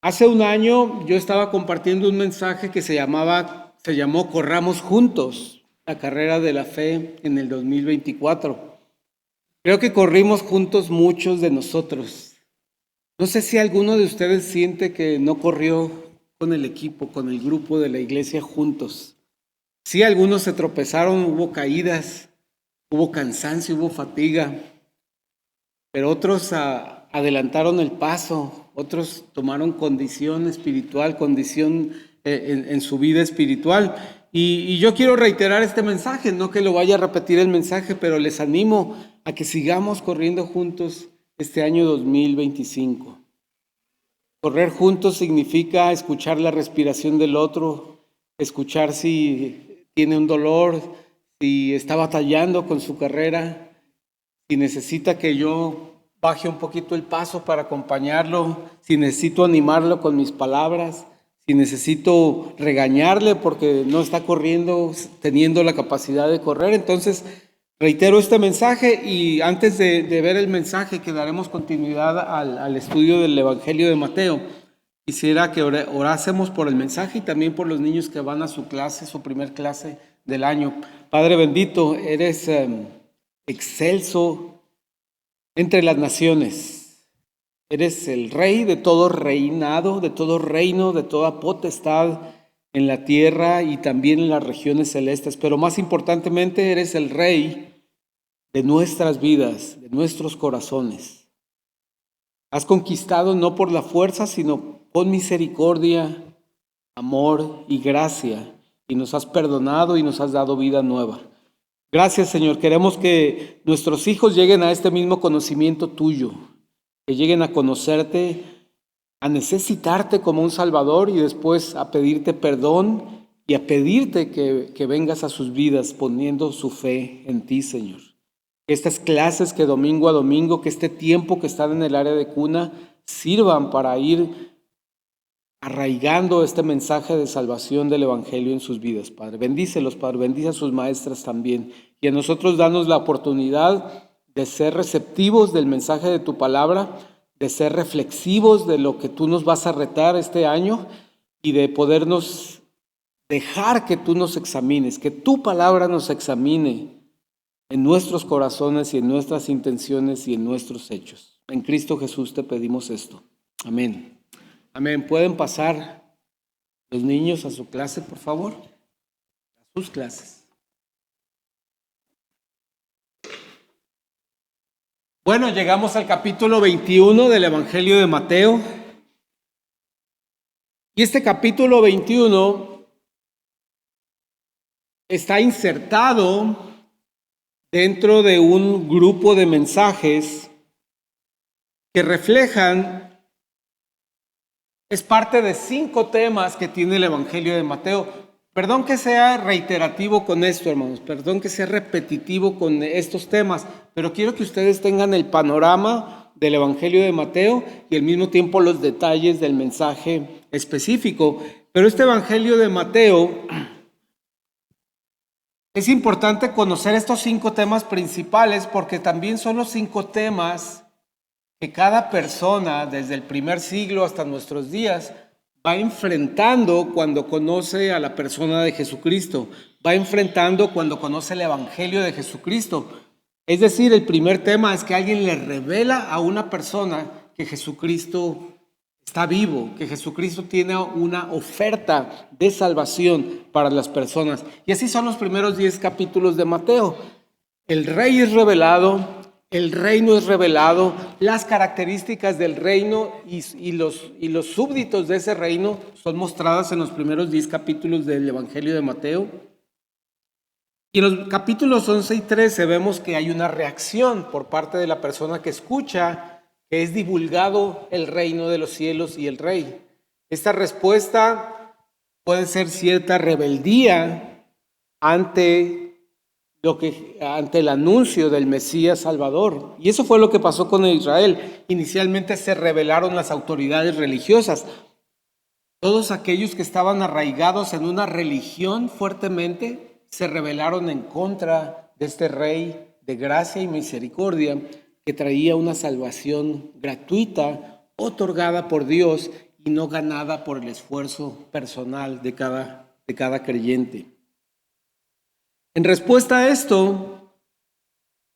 Hace un año yo estaba compartiendo un mensaje que se llamó Corramos Juntos, la carrera de la fe en el 2024. Creo que corrimos juntos muchos de nosotros. No sé si alguno de ustedes siente que no corrió con el equipo, con el grupo de la iglesia juntos. Sí, algunos se tropezaron, hubo caídas, hubo cansancio, hubo fatiga, pero otros adelantaron el paso, otros tomaron condición espiritual, condición en su vida espiritual. Y yo quiero reiterar este mensaje, no que lo vaya a repetir el mensaje, pero les animo a que sigamos corriendo juntos este año 2025. Correr juntos significa escuchar la respiración del otro, escuchar si tiene un dolor, si está batallando con su carrera, si necesita que yo baje un poquito el paso para acompañarlo, si necesito animarlo con mis palabras, si necesito regañarle porque no está corriendo, teniendo la capacidad de correr. Entonces, reitero este mensaje y antes de ver el mensaje que daremos continuidad al estudio del Evangelio de Mateo, quisiera que orásemos por el mensaje y también por los niños que van a su clase, su primer clase del año. Padre bendito, eres excelso entre las naciones. Eres el rey de todo reinado, de todo reino, de toda potestad en la tierra y también en las regiones celestes. Pero más importantemente, eres el rey de nuestras vidas, de nuestros corazones. Has conquistado no por la fuerza, sino con misericordia, amor y gracia. Y nos has perdonado y nos has dado vida nueva. Gracias, Señor. Queremos que nuestros hijos lleguen a este mismo conocimiento tuyo, que lleguen a conocerte, a necesitarte como un Salvador y después a pedirte perdón y a pedirte que vengas a sus vidas poniendo su fe en ti, Señor. Que estas clases que domingo a domingo, que este tiempo que están en el área de cuna, sirvan para ir arraigando este mensaje de salvación del Evangelio en sus vidas, Padre. Bendícelos, Padre, bendice a sus maestras también. Y a nosotros danos la oportunidad de ser receptivos del mensaje de tu palabra, de ser reflexivos de lo que tú nos vas a retar este año y de podernos dejar que tú nos examines, que tu palabra nos examine en nuestros corazones y en nuestras intenciones y en nuestros hechos. En Cristo Jesús te pedimos esto. Amén. Amén. ¿Pueden pasar los niños a su clase, por favor? A sus clases. Bueno, llegamos al capítulo 21 del Evangelio de Mateo. Y este capítulo 21 está insertado dentro de un grupo de mensajes que reflejan. Es parte de 5 temas que tiene el Evangelio de Mateo. Perdón que sea reiterativo con esto, hermanos. Perdón que sea repetitivo con estos temas. Pero quiero que ustedes tengan el panorama del Evangelio de Mateo y al mismo tiempo los detalles del mensaje específico. Pero este Evangelio de Mateo, es importante conocer estos 5 temas principales porque también son los 5 temas que cada persona, desde el primer siglo hasta nuestros días, va enfrentando cuando conoce a la persona de Jesucristo, va enfrentando cuando conoce el Evangelio de Jesucristo. Es decir, el primer tema es que alguien le revela a una persona que Jesucristo está vivo, que Jesucristo tiene una oferta de salvación para las personas. Y así son los primeros 10 capítulos de Mateo. El rey es revelado. El reino es revelado, las características del reino y los súbditos de ese reino son mostradas en los primeros 10 capítulos del Evangelio de Mateo. Y en los capítulos 11 y 13 vemos que hay una reacción por parte de la persona que escucha que es divulgado el reino de los cielos y el rey. Esta respuesta puede ser cierta rebeldía ante el anuncio del Mesías Salvador. Y eso fue lo que pasó con Israel. Inicialmente se rebelaron las autoridades religiosas. Todos aquellos que estaban arraigados en una religión fuertemente se rebelaron en contra de este rey de gracia y misericordia que traía una salvación gratuita otorgada por Dios y no ganada por el esfuerzo personal de cada creyente. En respuesta a esto,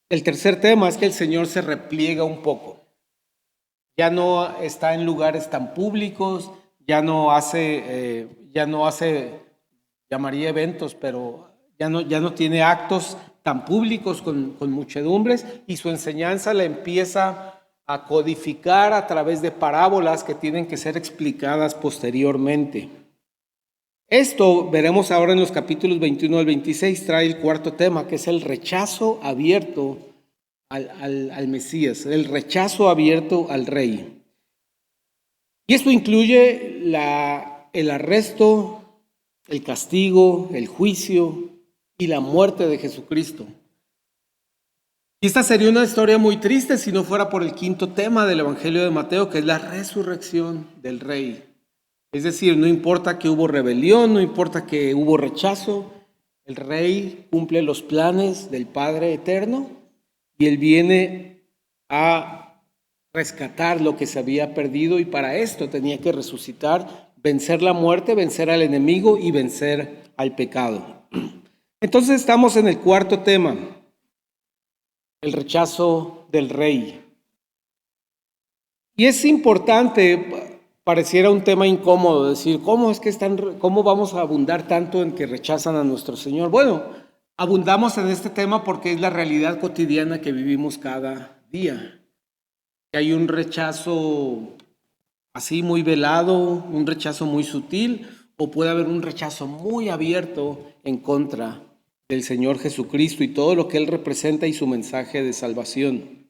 el tercer tema es que el Señor se repliega un poco. Ya no está en lugares tan públicos, ya no hace, llamaría eventos, pero ya no tiene actos tan públicos con muchedumbres, y su enseñanza la empieza a codificar a través de parábolas que tienen que ser explicadas posteriormente. Esto veremos ahora en los capítulos 21 al 26, trae el cuarto tema, que es el rechazo abierto al Mesías, el rechazo abierto al Rey. Y esto incluye el arresto, el castigo, el juicio y la muerte de Jesucristo. Y esta sería una historia muy triste si no fuera por el quinto tema del Evangelio de Mateo, que es la resurrección del Rey. Es decir, no importa que hubo rebelión, no importa que hubo rechazo, el Rey cumple los planes del Padre Eterno y Él viene a rescatar lo que se había perdido, y para esto tenía que resucitar, vencer la muerte, vencer al enemigo y vencer al pecado. Entonces estamos en el cuarto tema, el rechazo del Rey. Y es importante, pareciera un tema incómodo, decir, ¿cómo vamos a abundar tanto en que rechazan a nuestro Señor? Bueno, abundamos en este tema porque es la realidad cotidiana que vivimos cada día. Hay un rechazo así muy velado, un rechazo muy sutil, o puede haber un rechazo muy abierto en contra del Señor Jesucristo y todo lo que Él representa y su mensaje de salvación.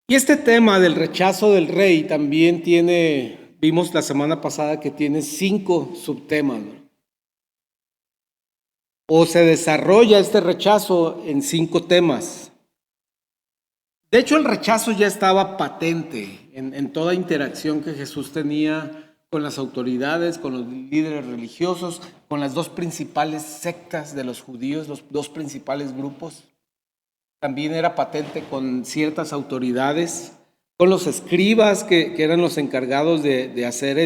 Y este tema del rechazo del Rey también vimos la semana pasada que tiene 5 subtemas, ¿no? O se desarrolla este rechazo en 5 temas. De hecho, el rechazo ya estaba patente en toda interacción que Jesús tenía con las autoridades, con los líderes religiosos, con las 2 principales sectas de los judíos, los 2 principales grupos. También era patente con ciertas autoridades, con los escribas que eran los encargados de hacer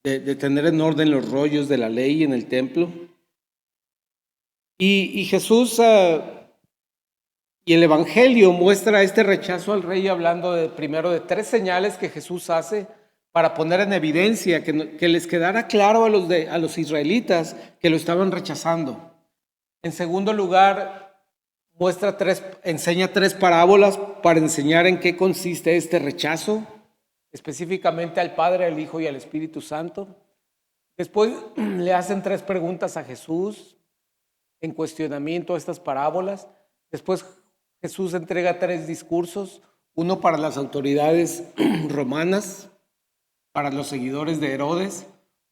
de tener en orden los rollos de la ley en el templo. Y Jesús y el Evangelio muestra este rechazo al Rey hablando primero de 3 señales que Jesús hace para poner en evidencia, que les quedara claro a los israelitas que lo estaban rechazando. En segundo lugar, enseña 3 parábolas para enseñar en qué consiste este rechazo, específicamente al Padre, al Hijo y al Espíritu Santo. Después le hacen 3 preguntas a Jesús en cuestionamiento a estas parábolas. Después Jesús entrega 3 discursos, uno para las autoridades romanas, para los seguidores de Herodes,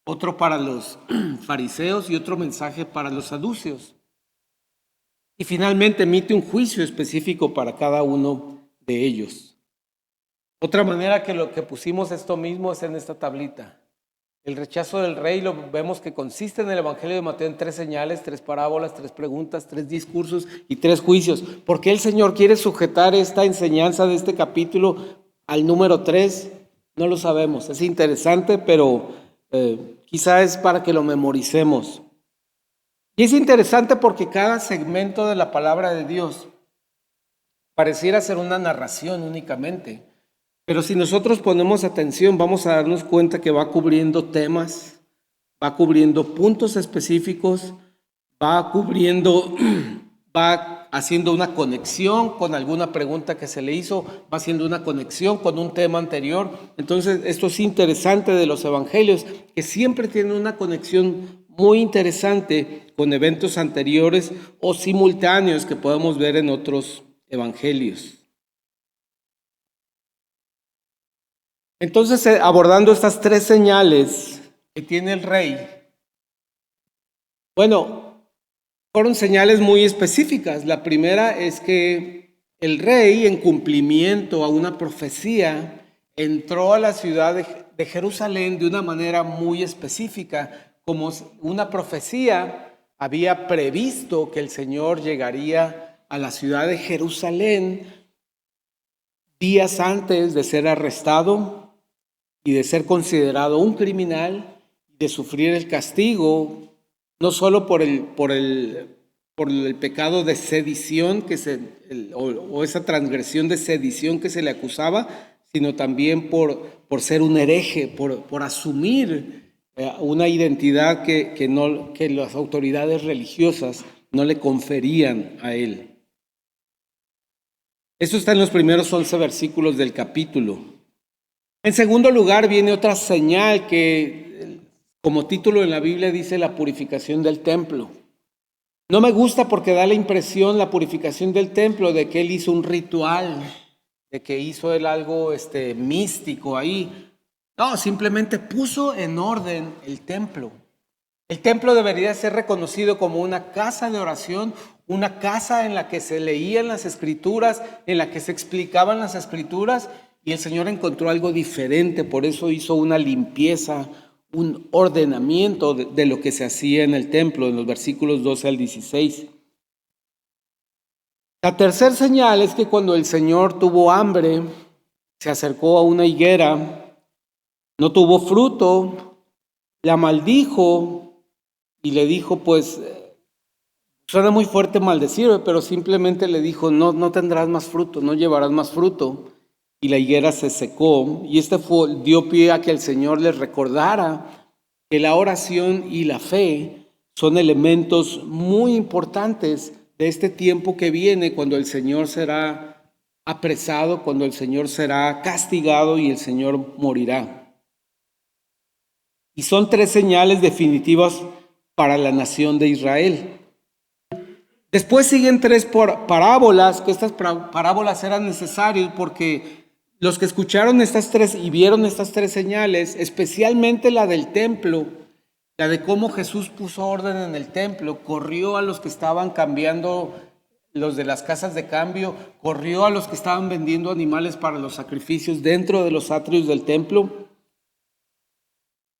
otro para los fariseos y otro mensaje para los saduceos. Y finalmente emite un juicio específico para cada uno de ellos. Otra manera que lo que pusimos esto mismo es en esta tablita. El rechazo del Rey lo vemos que consiste en el Evangelio de Mateo en 3 señales, 3 parábolas, 3 preguntas, 3 discursos y 3 juicios. ¿Por qué el Señor quiere sujetar esta enseñanza de este capítulo al número 3? No lo sabemos. Es interesante, pero quizá es para que lo memoricemos. Y es interesante porque cada segmento de la palabra de Dios pareciera ser una narración únicamente. Pero si nosotros ponemos atención, vamos a darnos cuenta que va cubriendo temas, va cubriendo puntos específicos, va haciendo una conexión con alguna pregunta que se le hizo, va haciendo una conexión con un tema anterior. Entonces, esto es interesante de los evangelios, que siempre tienen una conexión muy interesante con eventos anteriores o simultáneos que podemos ver en otros evangelios. Entonces, abordando estas 3 señales que tiene el Rey, bueno, fueron señales muy específicas. La primera es que el Rey, en cumplimiento a una profecía, entró a la ciudad de Jerusalén de una manera muy específica, como una profecía había previsto que el Señor llegaría a la ciudad de Jerusalén días antes de ser arrestado y de ser considerado un criminal, de sufrir el castigo, no solo por el pecado de sedición o esa transgresión de sedición que se le acusaba, sino también por ser un hereje, por asumir una identidad que las autoridades religiosas no le conferían a él. Eso está en los primeros 11 versículos del capítulo. En segundo lugar viene otra señal que, como título en la Biblia, dice la purificación del templo. No me gusta porque da la impresión, la purificación del templo, de que él hizo un ritual, de que hizo él algo místico ahí. No, simplemente puso en orden el templo. El templo debería ser reconocido como una casa de oración, una casa en la que se leían las escrituras, en la que se explicaban las escrituras, y el Señor encontró algo diferente, por eso hizo una limpieza, un ordenamiento de lo que se hacía en el templo, en los versículos 12 al 16. La tercera señal es que cuando el Señor tuvo hambre, se acercó a una higuera, no tuvo fruto, la maldijo y le dijo, pues, suena muy fuerte maldecir, pero simplemente le dijo, no tendrás más fruto, no llevarás más fruto. Y la higuera se secó, y dio pie a que el Señor les recordara que la oración y la fe son elementos muy importantes de este tiempo que viene, cuando el Señor será apresado, cuando el Señor será castigado y el Señor morirá. Y son tres señales definitivas para la nación de Israel. Después siguen tres parábolas, que estas parábolas eran necesarias porque los que escucharon estas tres y vieron estas tres señales, especialmente la del templo, la de cómo Jesús puso orden en el templo, corrió a los que estaban cambiando, los de las casas de cambio, corrió a los que estaban vendiendo animales para los sacrificios dentro de los atrios del templo.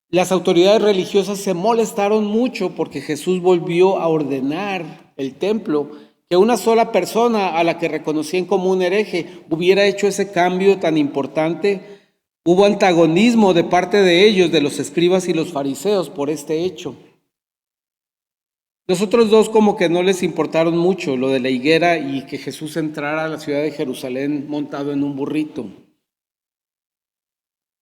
Las autoridades religiosas se molestaron mucho porque Jesús volvió a ordenar el templo, que una sola persona a la que reconocían como un hereje hubiera hecho ese cambio tan importante. Hubo antagonismo de parte de ellos, de los escribas y los fariseos, por este hecho. Los otros dos como que no les importaron mucho lo de la higuera y que Jesús entrara a la ciudad de Jerusalén montado en un burrito.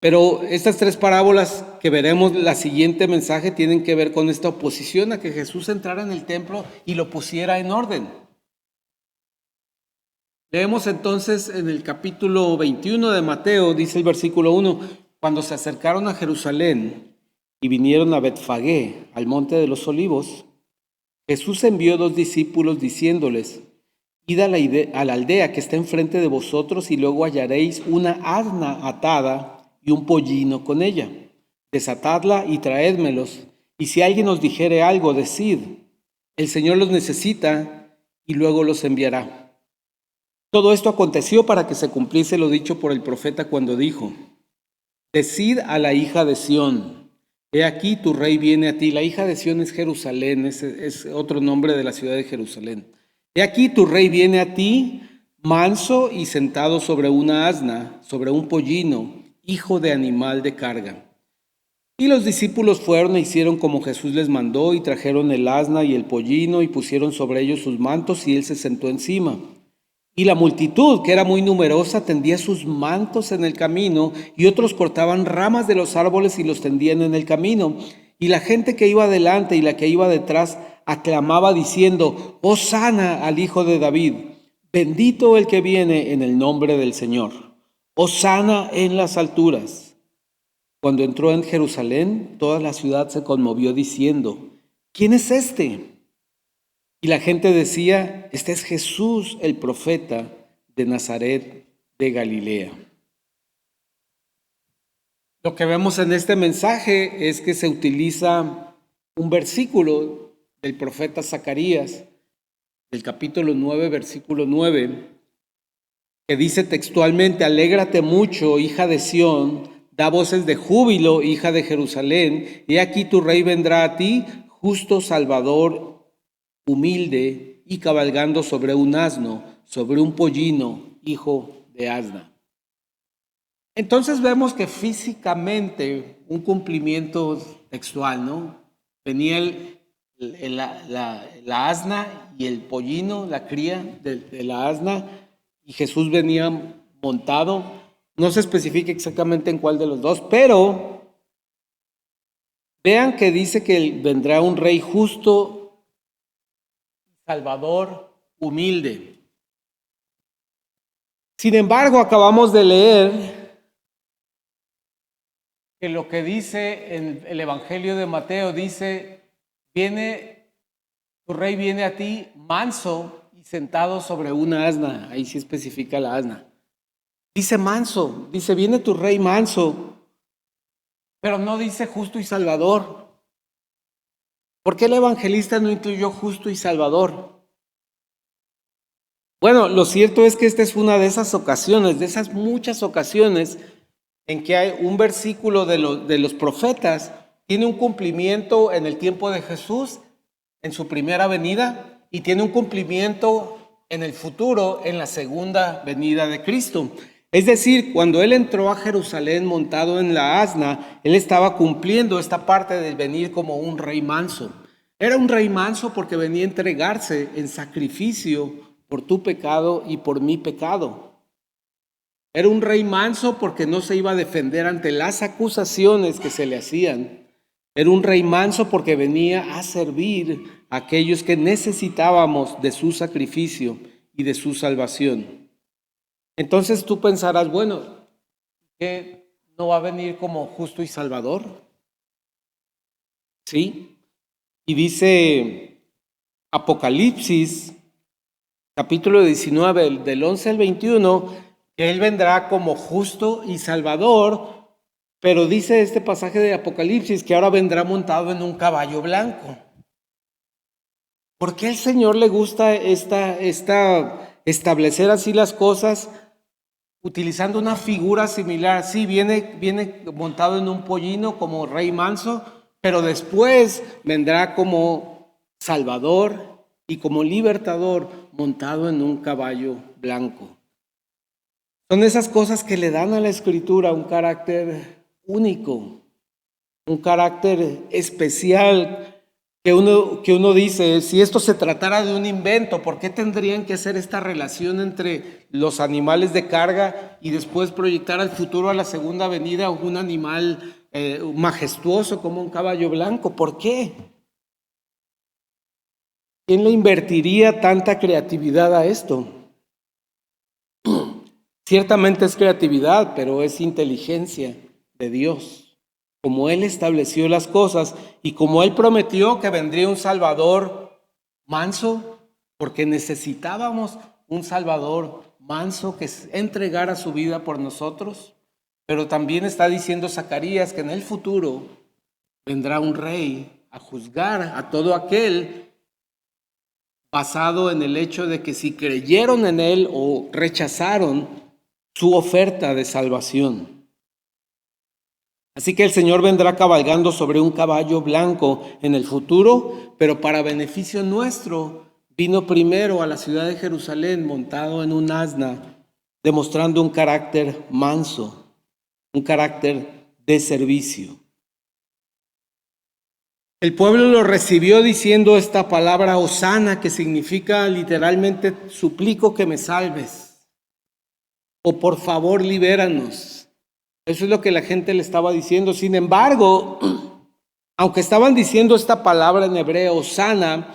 Pero estas tres parábolas que veremos, la siguiente mensaje, tienen que ver con esta oposición a que Jesús entrara en el templo y lo pusiera en orden. Leemos entonces en el capítulo 21 de Mateo, dice el versículo 1, cuando se acercaron a Jerusalén y vinieron a Betfagé, al monte de los olivos, Jesús envió 2 discípulos diciéndoles, id a la aldea que está enfrente de vosotros y luego hallaréis una asna atada y un pollino con ella. Desatadla y traédmelos. Y si alguien os dijere algo, decid, el Señor los necesita y luego los enviará. Todo esto aconteció para que se cumpliese lo dicho por el profeta cuando dijo, decid a la hija de Sión, he aquí tu rey viene a ti. La hija de Sión es Jerusalén, es otro nombre de la ciudad de Jerusalén. He aquí tu rey viene a ti, manso y sentado sobre una asna, sobre un pollino, hijo de animal de carga. Y los discípulos fueron e hicieron como Jesús les mandó, y trajeron el asna y el pollino, y pusieron sobre ellos sus mantos, y él se sentó encima. Y la multitud, que era muy numerosa, tendía sus mantos en el camino, y otros cortaban ramas de los árboles y los tendían en el camino. Y la gente que iba delante y la que iba detrás aclamaba diciendo, Hosana al Hijo de David, bendito el que viene en el nombre del Señor. Hosana en las alturas. Cuando entró en Jerusalén, toda la ciudad se conmovió diciendo, ¿quién es este? Y la gente decía, este es Jesús, el profeta de Nazaret de Galilea. Lo que vemos en este mensaje es que se utiliza un versículo del profeta Zacarías, del capítulo 9, versículo 9, que dice textualmente, alégrate mucho, hija de Sión, da voces de júbilo, hija de Jerusalén, y aquí tu rey vendrá a ti, justo Salvador, humilde y cabalgando sobre un asno, sobre un pollino, hijo de asna. Entonces vemos que físicamente un cumplimiento textual, ¿no? Venía la asna y el pollino, la cría de la asna, y Jesús venía montado. No se especifica exactamente en cuál de los dos, pero vean que dice que vendrá un rey justo, salvador, humilde. Sin embargo, acabamos de leer que lo que dice en el Evangelio de Mateo dice, tu rey viene a ti manso y sentado sobre una asna. Ahí sí especifica la asna. Dice manso, dice, viene tu rey manso, pero no dice justo y salvador. ¿Por qué el evangelista no incluyó justo y salvador? Bueno, lo cierto es que esta es una de esas ocasiones, de esas muchas ocasiones en que hay un versículo de los profetas, tiene un cumplimiento en el tiempo de Jesús, en su primera venida, y tiene un cumplimiento en el futuro, en la segunda venida de Cristo. Es decir, cuando él entró a Jerusalén montado en la asna, él estaba cumpliendo esta parte de venir como un rey manso. Era un rey manso porque venía a entregarse en sacrificio por tu pecado y por mi pecado. Era un rey manso porque no se iba a defender ante las acusaciones que se le hacían. Era un rey manso porque venía a servir a aquellos que necesitábamos de su sacrificio y de su salvación. Entonces tú pensarás, bueno, ¿qué no va a venir como justo y salvador? Sí. Y dice Apocalipsis, capítulo 19, del 11 al 21, que él vendrá como justo y salvador, pero dice este pasaje de Apocalipsis que ahora vendrá montado en un caballo blanco. ¿Por qué al Señor le gusta establecer así las cosas utilizando una figura similar? Sí, viene montado en un pollino como rey manso, pero después vendrá como salvador y como libertador montado en un caballo blanco. Son esas cosas que le dan a la Escritura un carácter único, un carácter especial, que uno dice, si esto se tratara de un invento, ¿por qué tendrían que hacer esta relación entre los animales de carga y después proyectar al futuro, a la segunda venida, un animal majestuoso como un caballo blanco? ¿Por qué? ¿Quién le invertiría tanta creatividad a esto? Ciertamente es creatividad, pero es inteligencia de Dios. Como Él estableció las cosas y como Él prometió que vendría un Salvador manso, porque necesitábamos un Salvador manso que entregara su vida por nosotros, pero también está diciendo Zacarías que en el futuro vendrá un rey a juzgar a todo aquel basado en el hecho de que si creyeron en Él o rechazaron su oferta de salvación. Así que el Señor vendrá cabalgando sobre un caballo blanco en el futuro, pero para beneficio nuestro vino primero a la ciudad de Jerusalén montado en un asna, demostrando un carácter manso, un carácter de servicio. El pueblo lo recibió diciendo esta palabra hosana, que significa literalmente suplico que me salves, o por favor libéranos. Eso es lo que la gente le estaba diciendo. Sin embargo, aunque estaban diciendo esta palabra en hebreo, hosana,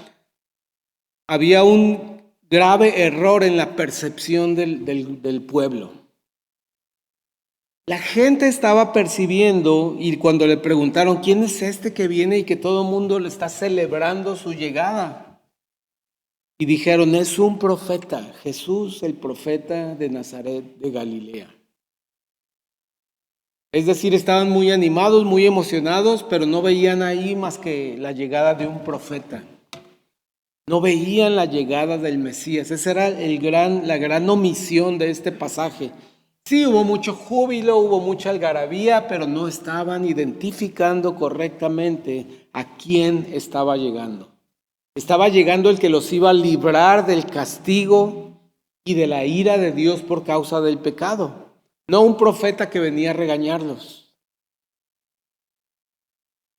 había un grave error en la percepción del pueblo. La gente estaba percibiendo, y cuando le preguntaron quién es este que viene y que todo el mundo le está celebrando su llegada, y dijeron, es un profeta, Jesús, el profeta de Nazaret de Galilea. Es decir, estaban muy animados, muy emocionados, pero no veían ahí más que la llegada de un profeta. No veían la llegada del Mesías. Esa era la gran omisión de este pasaje. Sí, hubo mucho júbilo, hubo mucha algarabía, pero no estaban identificando correctamente a quién estaba llegando. Estaba llegando el que los iba a librar del castigo y de la ira de Dios por causa del pecado. no un profeta que venía a regañarlos.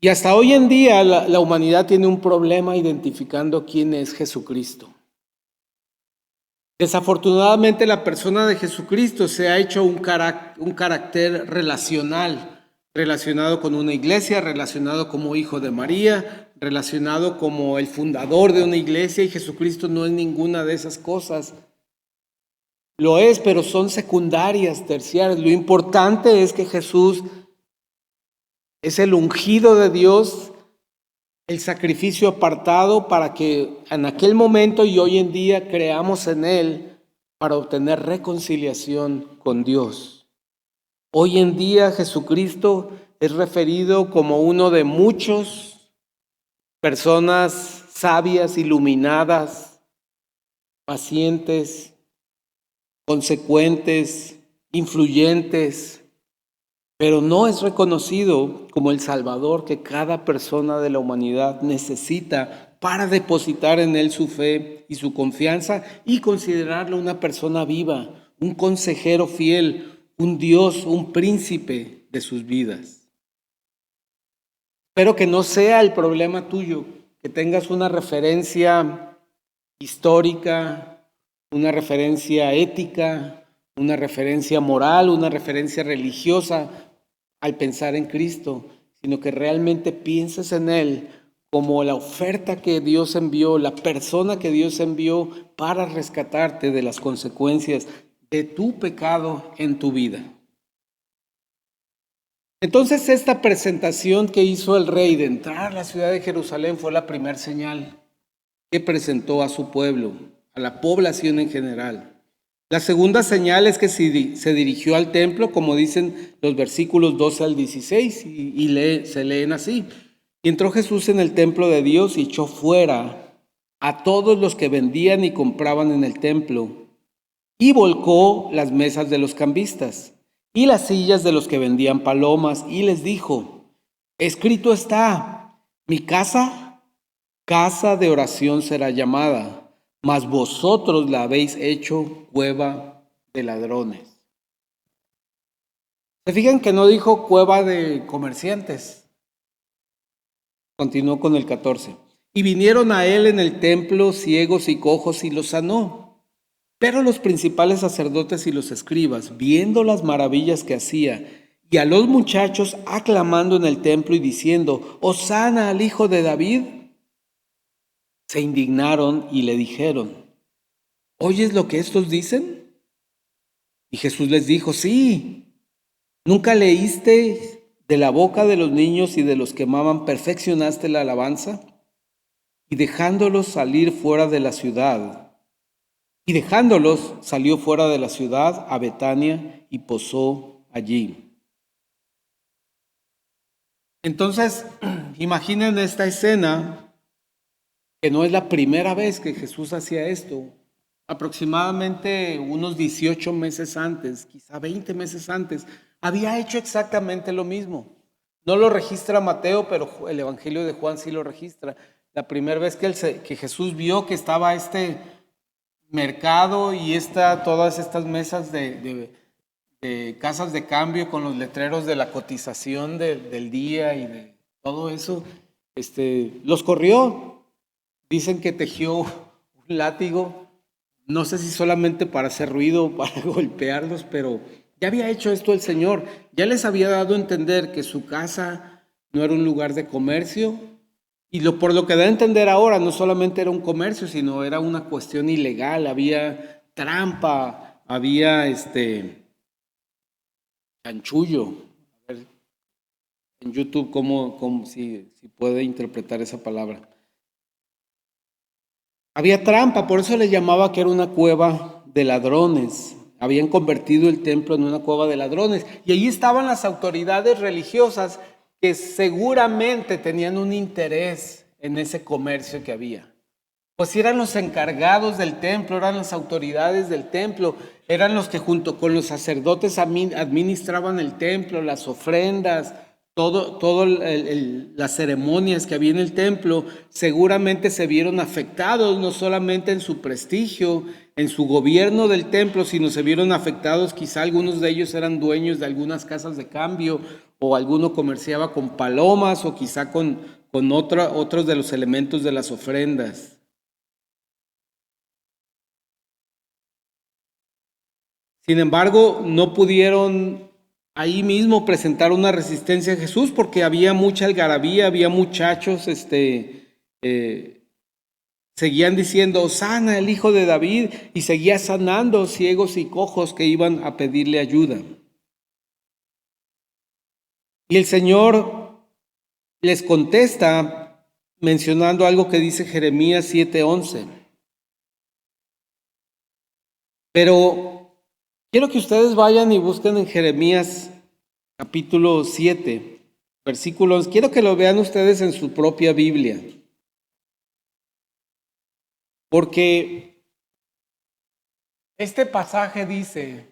Y hasta hoy en día la humanidad tiene un problema identificando quién es Jesucristo. Desafortunadamente la persona de Jesucristo se ha hecho un carácter relacionado con una iglesia, relacionado como hijo de María, relacionado como el fundador de una iglesia, y Jesucristo no es ninguna de esas cosas. Lo es, pero son secundarias, terciarias. Lo importante es que Jesús es el ungido de Dios, el sacrificio apartado para que en aquel momento y hoy en día creamos en Él para obtener reconciliación con Dios. Hoy en día Jesucristo es referido como uno de muchos personas sabias, iluminadas, pacientes, consecuentes, influyentes, pero no es reconocido como el Salvador que cada persona de la humanidad necesita para depositar en Él su fe y su confianza y considerarlo una persona viva, un consejero fiel, un Dios, un príncipe de sus vidas. Espero que no sea el problema tuyo, que tengas una referencia histórica, una referencia ética, una referencia moral, una referencia religiosa al pensar en Cristo, sino que realmente pienses en Él como la oferta que Dios envió, la persona que Dios envió para rescatarte de las consecuencias de tu pecado en tu vida. Entonces esta presentación que hizo el rey de entrar a la ciudad de Jerusalén fue la primera señal que presentó a su pueblo, a la población en general. La segunda señal es que se dirigió al templo, como dicen los versículos 12 al 16, se leen así. Y entró Jesús en el templo de Dios y echó fuera a todos los que vendían y compraban en el templo, y volcó las mesas de los cambistas y las sillas de los que vendían palomas, y les dijo: escrito está, mi casa, casa de oración será llamada, mas vosotros la habéis hecho cueva de ladrones. ¿Se fijan que no dijo cueva de comerciantes? Continuó con el 14. Y vinieron a él en el templo ciegos y cojos y los sanó. Pero los principales sacerdotes y los escribas, viendo las maravillas que hacía, y a los muchachos aclamando en el templo y diciendo: Hosana al hijo de David, se indignaron y le dijeron: ¿oyes lo que estos dicen? Y Jesús les dijo: sí, ¿nunca leíste de la boca de los niños y de los que maman perfeccionaste la alabanza? Y dejándolos salir fuera de la ciudad, salió fuera de la ciudad a Betania y posó allí. Entonces, imaginen esta escena, que no es la primera vez que Jesús hacía esto. Aproximadamente unos 18 meses antes, quizá 20 meses antes, había hecho exactamente lo mismo. No lo registra Mateo, pero el Evangelio de Juan sí lo registra. La primera vez que Jesús vio que estaba este mercado y todas estas mesas de casas de cambio con los letreros de la cotización del día y de todo eso, los corrió. Dicen que tejió un látigo. No sé si solamente para hacer ruido o para golpearlos, pero ya había hecho esto el Señor. Ya les había dado a entender que su casa no era un lugar de comercio. Y por lo que da a entender ahora, no solamente era un comercio, sino era una cuestión ilegal. Había trampa, había chanchullo. A ver, en YouTube, si puede interpretar esa palabra. Había trampa, por eso le llamaba que era una cueva de ladrones. Habían convertido el templo en una cueva de ladrones. Y allí estaban las autoridades religiosas que seguramente tenían un interés en ese comercio que había. Pues eran los encargados del templo, eran las autoridades del templo, eran los que junto con los sacerdotes administraban el templo, las ofrendas, las ceremonias que había en el templo, seguramente se vieron afectados, no solamente en su prestigio, en su gobierno del templo, sino se vieron afectados, quizá algunos de ellos eran dueños de algunas casas de cambio, o alguno comerciaba con palomas, o quizá con otros de los elementos de las ofrendas. Sin embargo, no pudieron ahí mismo presentar una resistencia a Jesús porque había mucha algarabía, había muchachos, seguían diciendo, sana el hijo de David, y seguía sanando ciegos y cojos que iban a pedirle ayuda. Y el Señor les contesta mencionando algo que dice Jeremías 7:11. Pero quiero que ustedes vayan y busquen en Jeremías capítulo 7, versículos. Quiero que lo vean ustedes en su propia Biblia. Porque este pasaje dice,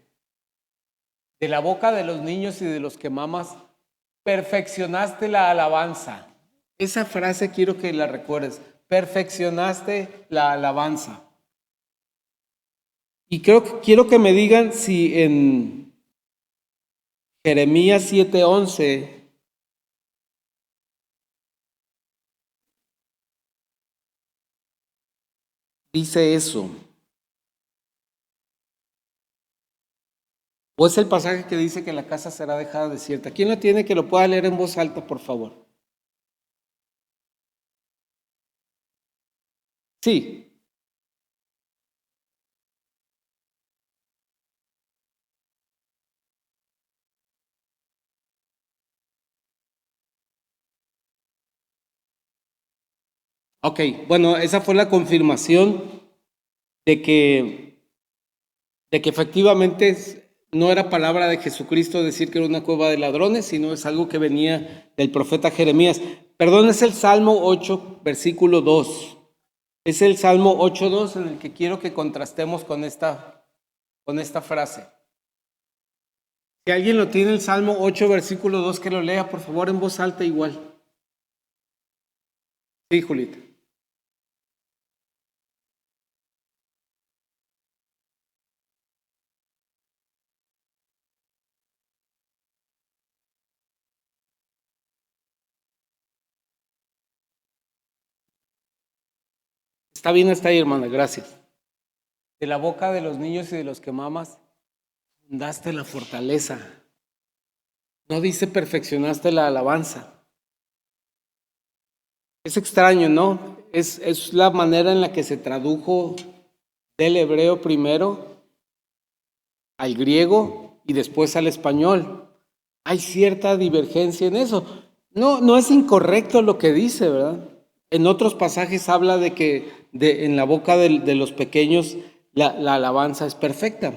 de la boca de los niños y de los que mamas, perfeccionaste la alabanza. Esa frase quiero que la recuerdes, perfeccionaste la alabanza. Y quiero que me digan si en Jeremías 7:11 dice eso. ¿O es el pasaje que dice que la casa será dejada desierta? ¿Quién lo tiene que lo pueda leer en voz alta, por favor? Sí. Ok, bueno, esa fue la confirmación de que efectivamente no era palabra de Jesucristo decir que era una cueva de ladrones, sino es algo que venía del profeta Jeremías. Perdón, es el Salmo 8, versículo 2. Es el Salmo 8:2 en el que quiero que contrastemos con esta frase. Si alguien lo tiene, el Salmo 8, versículo 2, que lo lea, por favor, en voz alta igual. Sí, Julita. Está bien, está ahí, hermana, gracias. De la boca de los niños y de los que mamas, fundaste la fortaleza. No dice perfeccionaste la alabanza. Es extraño, ¿no? Es la manera en la que se tradujo del hebreo primero al griego y después al español. Hay cierta divergencia en eso. No es incorrecto lo que dice, ¿verdad? En otros pasajes habla de que en la boca de los pequeños la alabanza es perfecta.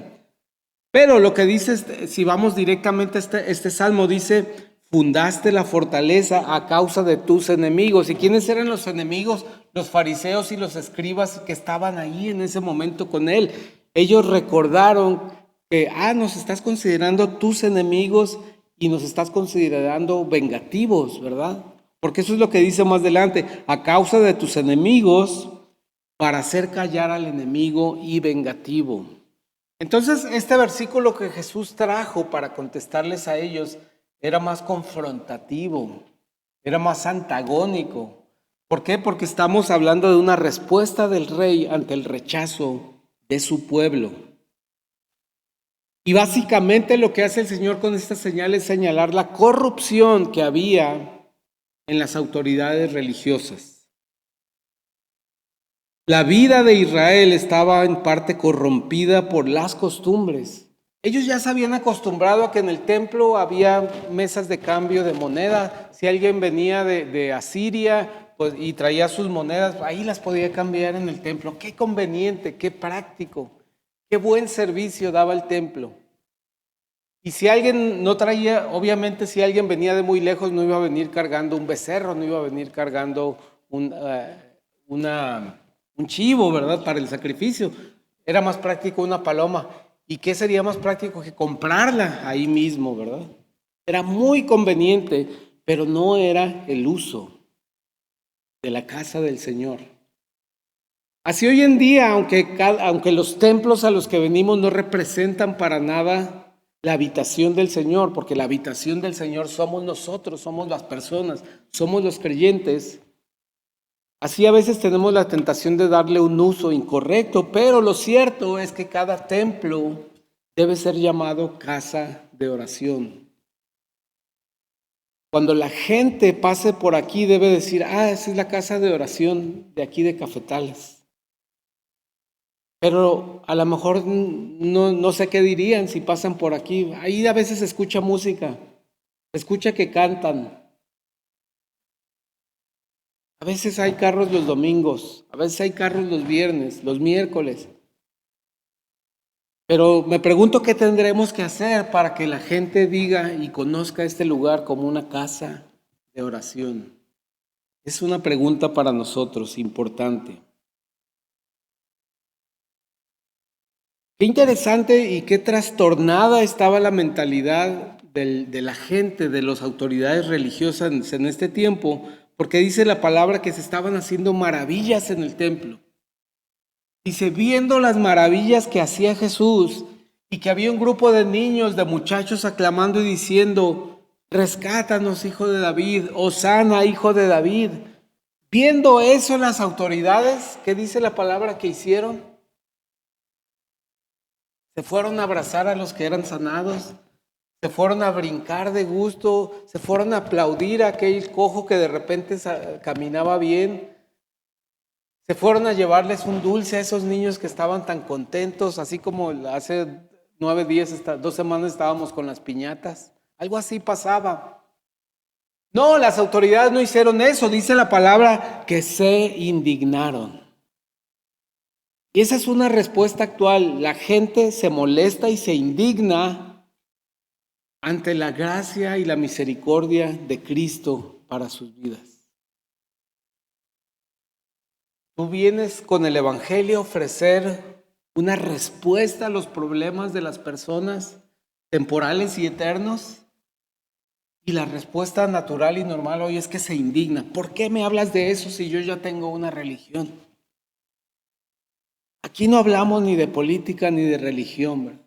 Pero lo que dice, si vamos directamente a este salmo, dice, fundaste la fortaleza a causa de tus enemigos. ¿Y quiénes eran los enemigos? Los fariseos y los escribas que estaban ahí en ese momento con él. Ellos recordaron que, nos estás considerando tus enemigos y nos estás considerando vengativos, ¿verdad? Porque eso es lo que dice más adelante, a causa de tus enemigos, para hacer callar al enemigo y vengativo. Entonces, este versículo que Jesús trajo para contestarles a ellos era más confrontativo, era más antagónico. ¿Por qué? Porque estamos hablando de una respuesta del rey ante el rechazo de su pueblo. Y básicamente lo que hace el Señor con esta señal es señalar la corrupción que había en las autoridades religiosas. La vida de Israel estaba en parte corrompida por las costumbres. Ellos ya se habían acostumbrado a que en el templo había mesas de cambio de moneda. Si alguien venía de Asiria pues, y traía sus monedas, ahí las podía cambiar en el templo. Qué conveniente, qué práctico, qué buen servicio daba el templo. Y si alguien no traía, obviamente si alguien venía de muy lejos no iba a venir cargando un becerro, no iba a venir cargando un chivo, ¿verdad? Para el sacrificio. Era más práctico una paloma. ¿Y qué sería más práctico que comprarla ahí mismo, verdad? Era muy conveniente pero no era el uso de la casa del Señor. Así hoy en día, aunque los templos a los que venimos no representan para nada la habitación del Señor, porque la habitación del Señor somos nosotros, somos las personas, somos los creyentes. Así a veces tenemos la tentación de darle un uso incorrecto, pero lo cierto es que cada templo debe ser llamado casa de oración. Cuando la gente pase por aquí debe decir, esa es la casa de oración de aquí de Cafetales. Pero a lo mejor no sé qué dirían si pasan por aquí. Ahí a veces se escucha música, se escucha que cantan. A veces hay carros los domingos, a veces hay carros los viernes, los miércoles. Pero me pregunto qué tendremos que hacer para que la gente diga y conozca este lugar como una casa de oración. Es una pregunta para nosotros importante. Qué interesante y qué trastornada estaba la mentalidad de la gente, de las autoridades religiosas en este tiempo, porque dice la palabra que se estaban haciendo maravillas en el templo. Dice, viendo las maravillas que hacía Jesús y que había un grupo de niños, de muchachos aclamando y diciendo, rescátanos, hijo de David, hosana, hijo de David. Viendo eso las autoridades, ¿qué dice la palabra que hicieron? Se fueron a abrazar a los que eran sanados, se fueron a brincar de gusto, se fueron a aplaudir a aquel cojo que de repente caminaba bien, se fueron a llevarles un dulce a esos niños que estaban tan contentos, así como hace 9 días, 2 semanas estábamos con las piñatas. Algo así pasaba. No, las autoridades no hicieron eso, dice la palabra que se indignaron. Y esa es una respuesta actual. La gente se molesta y se indigna ante la gracia y la misericordia de Cristo para sus vidas. Tú vienes con el Evangelio a ofrecer una respuesta a los problemas de las personas temporales y eternos. Y la respuesta natural y normal hoy es que se indigna. ¿Por qué me hablas de eso si yo ya tengo una religión? Aquí no hablamos ni de política ni de religión, ¿verdad?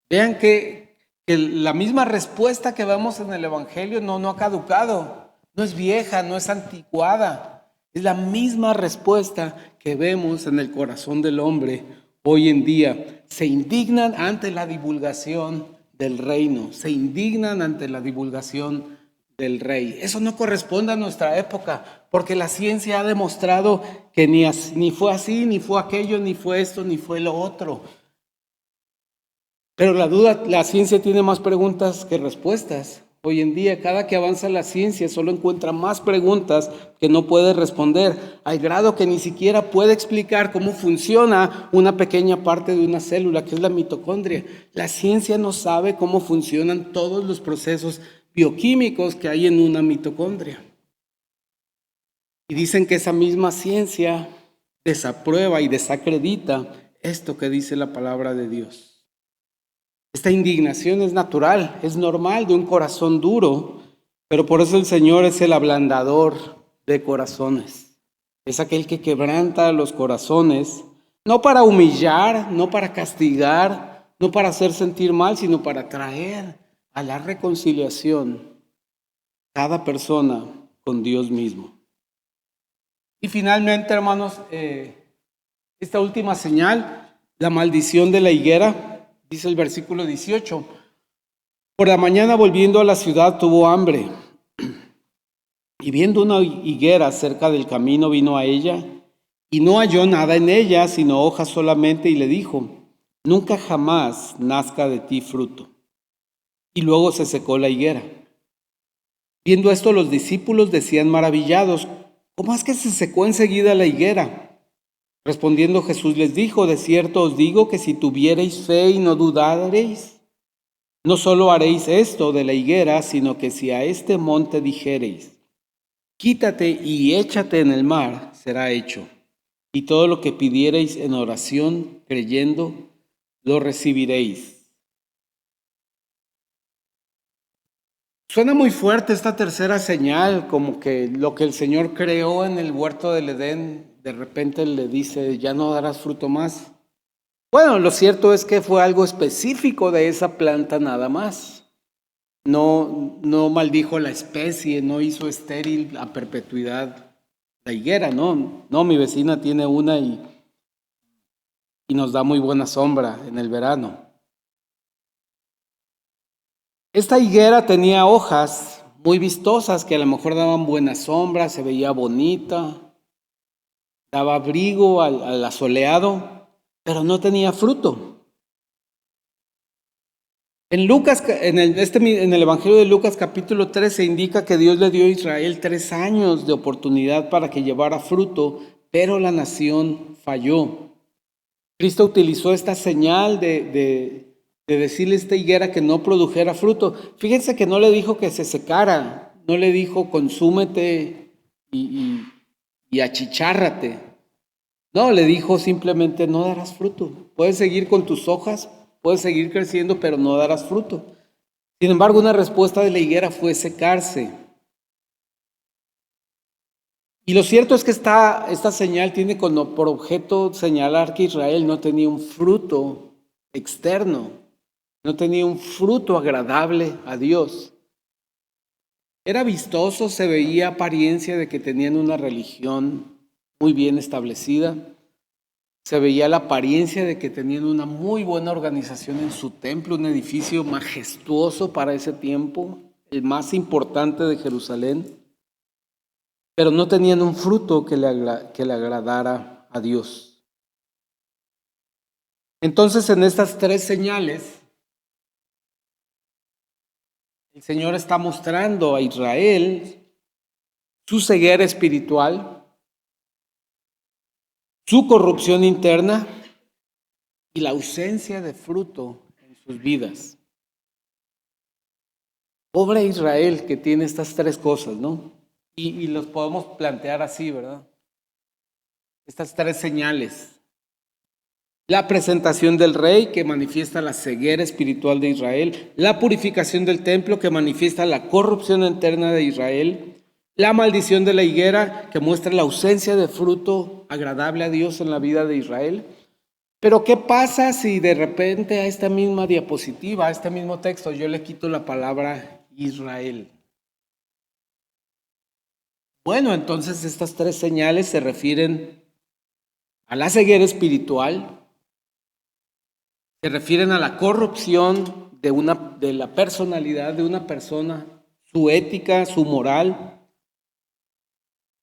Vean que la misma respuesta que vemos en el Evangelio no ha caducado, no es vieja, no es anticuada. Es la misma respuesta que vemos en el corazón del hombre hoy en día. Se indignan ante la divulgación del reino, se indignan ante la divulgación del rey. Eso no corresponde a nuestra época, porque la ciencia ha demostrado que ni fue así, ni fue aquello, ni fue esto, ni fue lo otro. Pero la ciencia tiene más preguntas que respuestas. Hoy en día, cada que avanza la ciencia, solo encuentra más preguntas que no puede responder, al grado que ni siquiera puede explicar cómo funciona una pequeña parte de una célula, que es la mitocondria. La ciencia no sabe cómo funcionan todos los procesos bioquímicos que hay en una mitocondria. Y dicen que esa misma ciencia desaprueba y desacredita esto que dice la palabra de Dios. Esta indignación es natural, es normal de un corazón duro, pero por eso el Señor es el ablandador de corazones. Es aquel que quebranta los corazones, no para humillar, no para castigar, no para hacer sentir mal, sino para traer a la reconciliación cada persona con Dios mismo. Y finalmente, hermanos, esta última señal, la maldición de la higuera. Dice el versículo 18, por la mañana volviendo a la ciudad tuvo hambre y viendo una higuera cerca del camino vino a ella y no halló nada en ella sino hojas solamente y le dijo, nunca jamás nazca de ti fruto. Y luego se secó la higuera. Viendo esto los discípulos decían maravillados, ¿cómo es que se secó enseguida la higuera? Respondiendo Jesús les dijo, de cierto os digo que si tuviereis fe y no dudareis, no solo haréis esto de la higuera, sino que si a este monte dijereis, quítate y échate en el mar, será hecho. Y todo lo que pidiereis en oración, creyendo, lo recibiréis. Suena muy fuerte esta tercera señal, como que lo que el Señor creó en el huerto del Edén, de repente le dice, ya no darás fruto más. Bueno, lo cierto es que fue algo específico de esa planta nada más. No maldijo la especie, no hizo estéril a perpetuidad la higuera, no. No, mi vecina tiene una y nos da muy buena sombra en el verano. Esta higuera tenía hojas muy vistosas que a lo mejor daban buena sombra, se veía bonita, daba abrigo al asoleado, pero no tenía fruto. En Lucas, en el Evangelio de Lucas capítulo 3 se indica que Dios le dio a Israel 3 años de oportunidad para que llevara fruto, pero la nación falló. Cristo utilizó esta señal de decirle a esta higuera que no produjera fruto. Fíjense que no le dijo que se secara, no le dijo consúmete y achichárrate. No, le dijo simplemente no darás fruto. Puedes seguir con tus hojas, puedes seguir creciendo, pero no darás fruto. Sin embargo, una respuesta de la higuera fue secarse. Y lo cierto es que esta señal tiene por objeto señalar que Israel no tenía un fruto externo, no tenía un fruto agradable a Dios. Era vistoso, se veía apariencia de que tenían una religión muy bien establecida, se veía la apariencia de que tenían una muy buena organización en su templo, un edificio majestuoso para ese tiempo, el más importante de Jerusalén, pero no tenían un fruto que le agradara a Dios. Entonces, en estas 3 señales, el Señor está mostrando a Israel su ceguera espiritual, su corrupción interna y la ausencia de fruto en sus vidas. Pobre Israel que tiene estas 3 cosas, ¿no? Y los podemos plantear así, ¿verdad? Estas 3 señales. La presentación del rey, que manifiesta la ceguera espiritual de Israel. La purificación del templo, que manifiesta la corrupción interna de Israel. La maldición de la higuera, que muestra la ausencia de fruto agradable a Dios en la vida de Israel. Pero ¿qué pasa si de repente a esta misma diapositiva, a este mismo texto, yo le quito la palabra Israel? Bueno, entonces estas 3 señales se refieren a la ceguera espiritual, se refieren a la corrupción de la personalidad de una persona, su ética, su moral,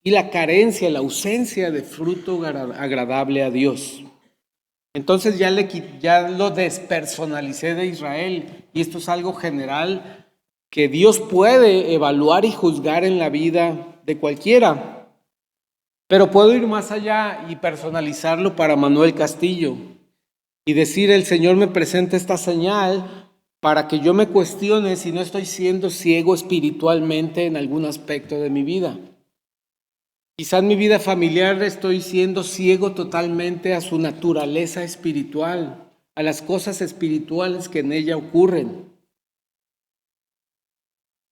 y la carencia, la ausencia de fruto agradable a Dios. Entonces ya lo despersonalicé de Israel, y esto es algo general que Dios puede evaluar y juzgar en la vida de cualquiera. Pero puedo ir más allá y personalizarlo para Manuel Castillo y decir, el Señor me presenta esta señal para que yo me cuestione si no estoy siendo ciego espiritualmente en algún aspecto de mi vida. Quizá en mi vida familiar estoy siendo ciego totalmente a su naturaleza espiritual, a las cosas espirituales que en ella ocurren.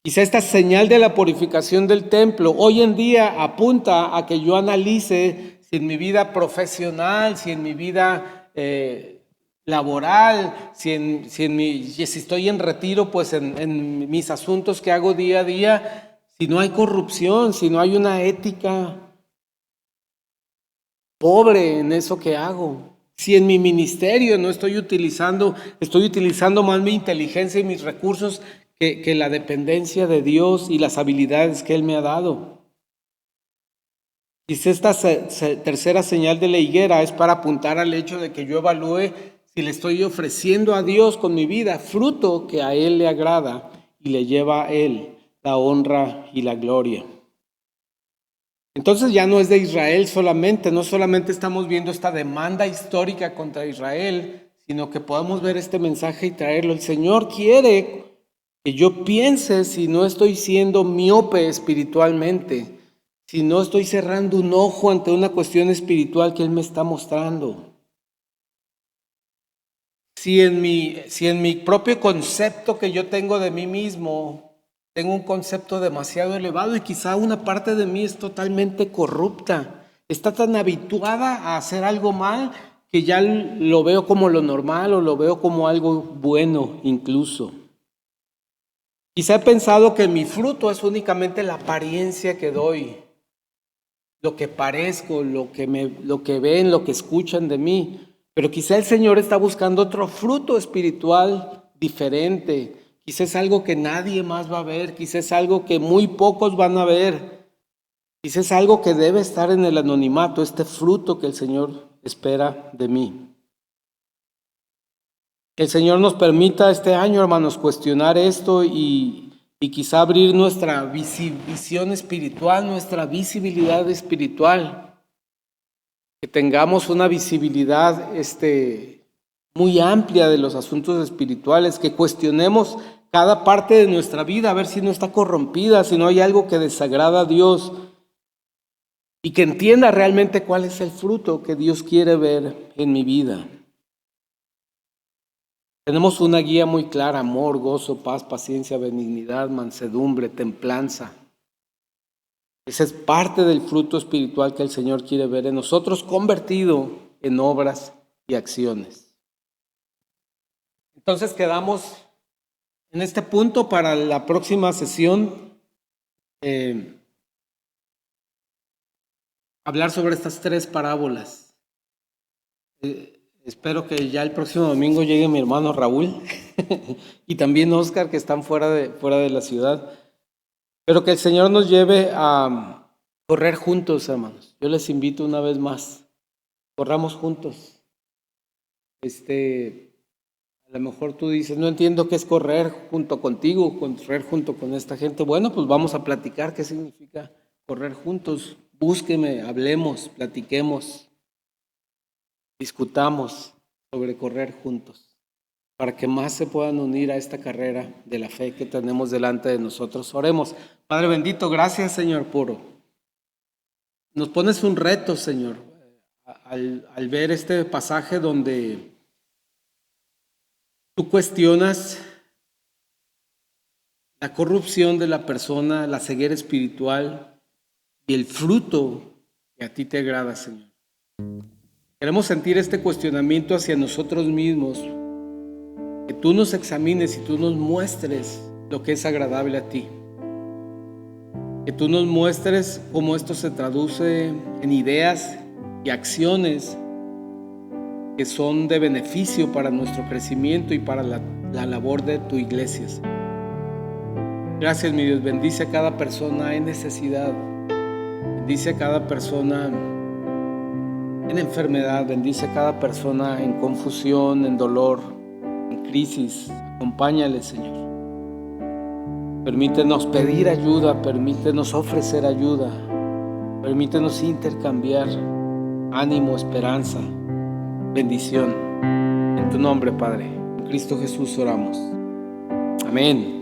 Quizá esta señal de la purificación del templo hoy en día apunta a que yo analice si en mi vida profesional, si en mi vida laboral, si estoy en retiro, pues en mis asuntos que hago día a día, si no hay corrupción, si no hay una ética pobre en eso que hago. Si en mi ministerio no estoy utilizando más mi inteligencia y mis recursos que la dependencia de Dios y las habilidades que Él me ha dado. Quizá esta tercera señal de la higuera es para apuntar al hecho de que yo evalúe si le estoy ofreciendo a Dios con mi vida fruto que a Él le agrada y le lleva a Él la honra y la gloria. Entonces ya no es de Israel solamente, no solamente estamos viendo esta demanda histórica contra Israel, sino que podemos ver este mensaje y traerlo. El Señor quiere que yo piense si no estoy siendo miope espiritualmente, si no estoy cerrando un ojo ante una cuestión espiritual que Él me está mostrando. Si en mi propio concepto que yo tengo de mí mismo tengo un concepto demasiado elevado y quizá una parte de mí es totalmente corrupta. Está tan habituada a hacer algo mal que ya lo veo como lo normal o lo veo como algo bueno incluso. Quizá he pensado que mi fruto es únicamente la apariencia que doy, lo que parezco, lo que ven, lo que escuchan de mí. Pero quizá el Señor está buscando otro fruto espiritual diferente. Quizá es algo que nadie más va a ver, quizá es algo que muy pocos van a ver. Quizá es algo que debe estar en el anonimato, este fruto que el Señor espera de mí. Que el Señor nos permita este año, hermanos, cuestionar esto y quizá abrir nuestra visión espiritual, nuestra visibilidad espiritual. Que tengamos una visibilidad muy amplia de los asuntos espirituales, que cuestionemos cada parte de nuestra vida, a ver si no está corrompida, si no hay algo que desagrada a Dios, y que entienda realmente cuál es el fruto que Dios quiere ver en mi vida. Tenemos una guía muy clara: amor, gozo, paz, paciencia, benignidad, mansedumbre, templanza. Esa es parte del fruto espiritual que el Señor quiere ver en nosotros, convertido en obras y acciones. Entonces quedamos en este punto para la próxima sesión. Hablar sobre estas 3 parábolas. Espero que ya el próximo domingo llegue mi hermano Raúl y también Oscar, que están fuera de la ciudad. Pero que el Señor nos lleve a correr juntos, hermanos. Yo les invito una vez más, corramos juntos. A lo mejor tú dices, no entiendo qué es correr junto contigo, correr junto con esta gente. Bueno, pues vamos a platicar qué significa correr juntos. Búsqueme, hablemos, platiquemos, discutamos sobre correr juntos, para que más se puedan unir a esta carrera de la fe que tenemos delante de nosotros. Oremos. Padre bendito, gracias, Señor, nos pones un reto, Señor, al ver este pasaje donde tú cuestionas la corrupción de la persona, la ceguera espiritual y el fruto que a ti te agrada, Señor. Queremos sentir este cuestionamiento hacia nosotros mismos, que tú nos examines y tú nos muestres lo que es agradable a ti. Que tú nos muestres cómo esto se traduce en ideas y acciones que son de beneficio para nuestro crecimiento y para la labor de tu iglesia. Gracias, mi Dios. Bendice a cada persona en necesidad. Bendice a cada persona en enfermedad. Bendice a cada persona en confusión, en dolor, en crisis. Acompáñale, Señor. Permítenos pedir ayuda, permítenos ofrecer ayuda, permítenos intercambiar ánimo, esperanza, bendición. En tu nombre, Padre, en Cristo Jesús oramos. Amén.